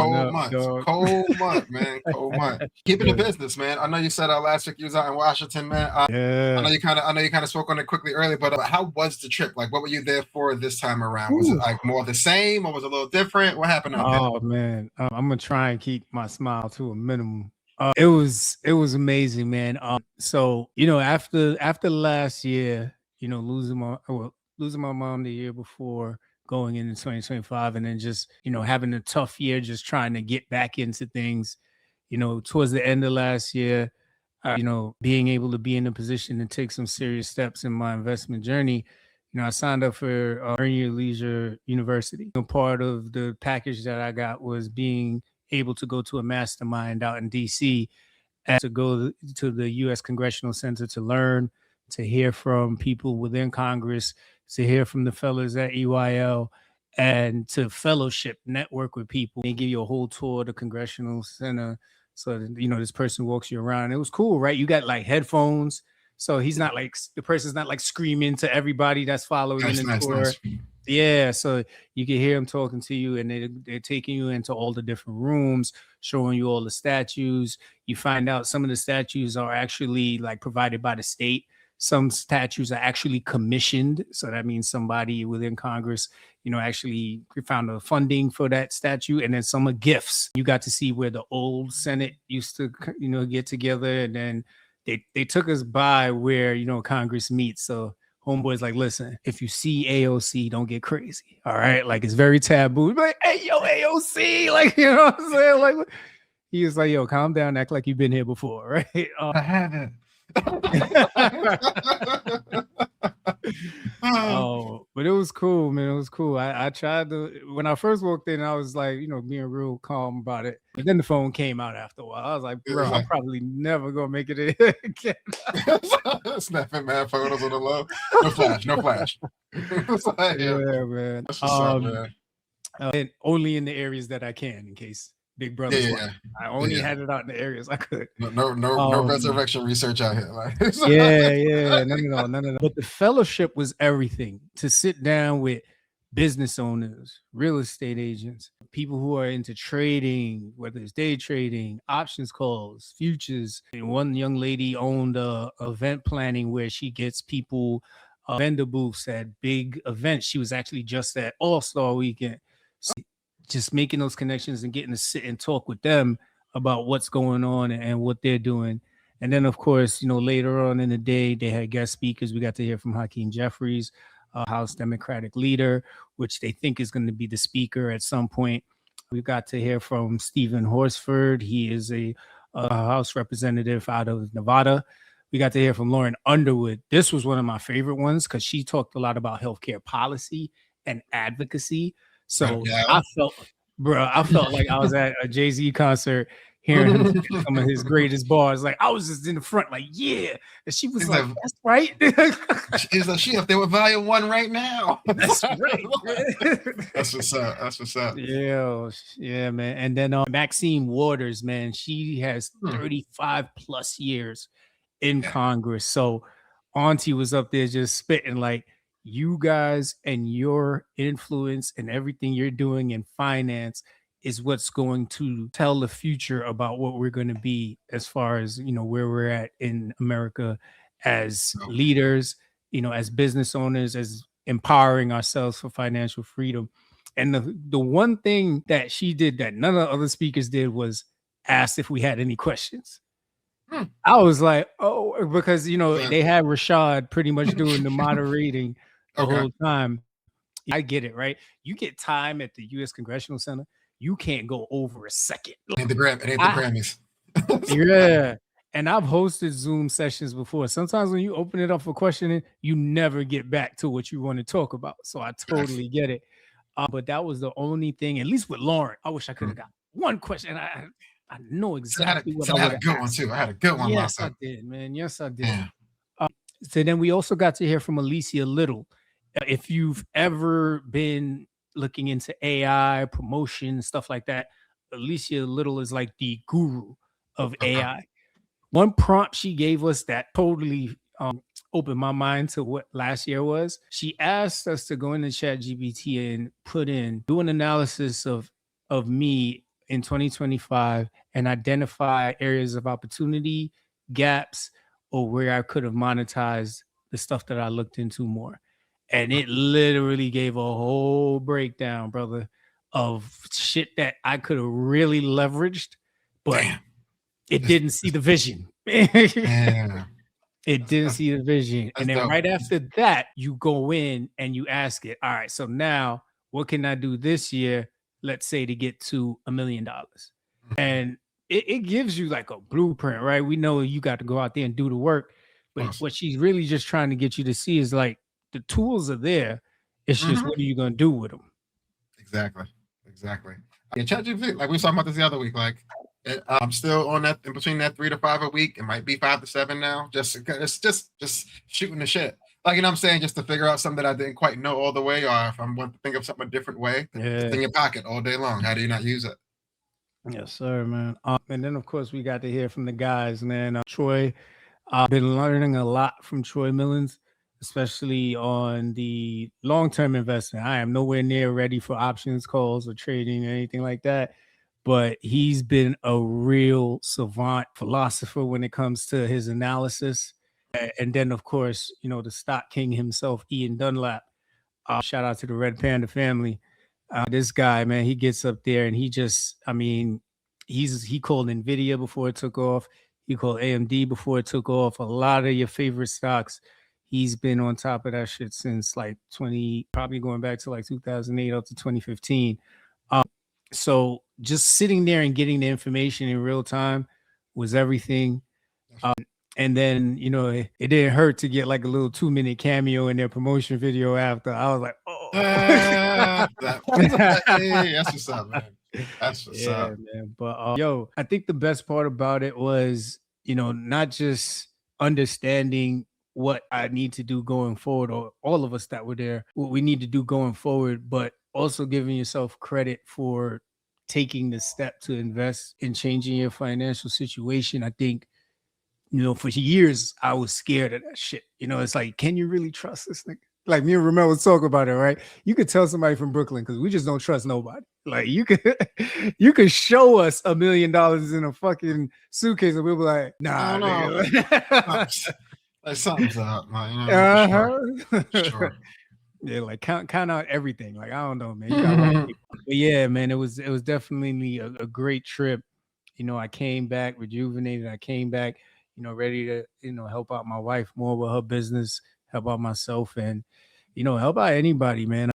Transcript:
cold up, month. dog? Cold month, man. Cold month. Keeping the business, man. I know you said last week you was out in Washington, man. I Yeah. know you kind of spoke on it quickly earlier, but how was the trip? Like, what were you there for this time around? Was it Ooh. like more the same, or was it a little different? What happened out there? Oh man, I'm gonna try and keep my smile to a minimum. It was amazing, man. So after last year, losing my mom the year before, going into 2025, and then just having a tough year, just trying to get back into things. Towards the end of last year, being able to be in a position to take some serious steps in my investment journey. I signed up for Earn Your Leisure University. Part of the package that I got was being able to go to a mastermind out in D.C. and to go to the U.S. Congressional Center to learn, to hear from people within Congress, to hear from the fellows at EYL, and to fellowship, network with people. They give you a whole tour of the Congressional Center. So, this person walks you around. It was cool, right? You got like headphones. So the person's not like screaming to everybody that's following in the tour. Nice. Yeah, so you can hear them talking to you, and they're taking you into all the different rooms, showing you all the statues. You find out some of the statues are actually like provided by the state. Some statues are actually commissioned. So that means somebody within Congress, actually found the funding for that statue. And then some are gifts. You got to see where the old Senate used to, get together. And then they took us by where, Congress meets. So homeboy's like, listen, if you see AOC, don't get crazy. All right. Like, it's very taboo. Like, hey, yo, AOC. Like, you know what I'm saying? Like, he was like, yo, calm down. Act like you've been here before. Right. I haven't. Oh, but it was cool, man. It was cool. I tried to, when I first walked in, I was like, being real calm about it. But then the phone came out after a while. I was like, bro, I'm probably never gonna make it in again. Snapping mad photos on the low. No flash. Like, yeah, man. That's what's up, man. And only in the areas that I can, in case Big Brother's I only had it out in the areas I could. No resurrection research out here. Like, yeah. No. But the fellowship was everything. To sit down with business owners, real estate agents, people who are into trading, whether it's day trading, options calls, futures. And one young lady owned a event planning where she gets people vendor booths at big events. She was actually just at All-Star Weekend. So just making those connections and getting to sit and talk with them about what's going on and what they're doing. And then, of course, later on in the day, they had guest speakers. We got to hear from Hakeem Jeffries, House Democratic leader, which they think is going to be the speaker at some point. We got to hear from Stephen Horsford. He is a House representative out of Nevada. We got to hear from Lauren Underwood. This was one of my favorite ones because she talked a lot about healthcare policy and advocacy. So I felt like I was at a Jay-Z concert hearing him some of his greatest bars. Like, I was just in the front, like, yeah. And she was like, that's right. She's like, she up there with Volume 1 right now. That's right. That's what's up. Yeah, man. And then Maxine Waters, man, she has 35 plus years in Congress. So Auntie was up there just spitting like, you guys and your influence and everything you're doing in finance is what's going to tell the future about what we're going to be as far as, where we're at in America as leaders, as business owners, as empowering ourselves for financial freedom. And the one thing that she did that none of the other speakers did was ask if we had any questions. I was like, oh, because, they had Rashad pretty much doing the moderating the whole time. I get it, right? You get time at the U.S. Congressional Center, you can't go over a second. It ain't the Grammys. Yeah. And I've hosted Zoom sessions before. Sometimes when you open it up for questioning, you never get back to what you want to talk about. So I totally get it. But that was the only thing, at least with Lauren, I wish I could have got one question. I know exactly what I had a good one too. I had a good one. Yes, I did, man. Yes, I did. Yeah. So then we also got to hear from Alicia Little. If you've ever been looking into AI, promotion, stuff like that, Alicia Little is like the guru of AI. One prompt she gave us that totally opened my mind to what last year was. She asked us to go into ChatGPT and do an analysis of me in 2025 and identify areas of opportunity, gaps, or where I could have monetized the stuff that I looked into more. And it literally gave a whole breakdown, brother, of shit that I could have really leveraged, but Damn. it didn't see the vision. Yeah. It didn't see the vision. And then dope. right after that, you go in and you ask it, all right, so now what can I do this year, let's say, to get to $1 million? And it gives you like a blueprint, right? We know you got to go out there and do the work. But Awesome. what she's really just trying to get you to see is like the tools are there. It's just what are you going to do with them? Exactly. And ChatGPT, like we were talking about this the other week, like I'm still on that in between that 3 to 5 a week. It might be 5 to 7 now. It's just shooting the shit. Like, you know what I'm saying? Just to figure out something that I didn't quite know all the way, or if I want to think of something a different way, it's in your pocket all day long. How do you not use it? Yes, sir, man. And then, of course, we got to hear from the guys, man. Troy, I've been learning a lot from Troy Millens, especially on the long-term investment. I am nowhere near ready for options calls or trading or anything like that. But he's been a real savant philosopher when it comes to his analysis. And then, of course, you know, the stock king himself, Ian Dunlap. Shout out to the Red Panda family. This guy, man, he gets up there and he just, I mean, he called Nvidia before it took off. He called AMD before it took off. A lot of your favorite stocks. He's been on top of that shit since like probably going back to like 2008 up to 2015. So just sitting there and getting the information in real time was everything. And then, you know, it didn't hurt to get like a little 2-minute cameo in their promotion video after. I was like, oh. That's what's up, man. That's what's up. Man. But yo, I think the best part about it was, you know, not just understanding what I need to do going forward, or all of us that were there, what we need to do going forward, but also giving yourself credit for taking the step to invest in changing your financial situation. I think, you know, for years I was scared of that shit. You know, it's like, can you really trust this nigga? Like me and Ramel was talking about it, right? You could tell somebody from Brooklyn because we just don't trust nobody. Like you could show us $1 million in a fucking suitcase and we'll be like, nah, nigga. Like something's up, man. You know, sure. Yeah, like count out everything. Like I don't know, man. You got but yeah, man, it was definitely a great trip. You know, I came back rejuvenated. I came back, you know, ready to, you know, help out my wife more with her business, help out myself, and, you know, help out anybody, man.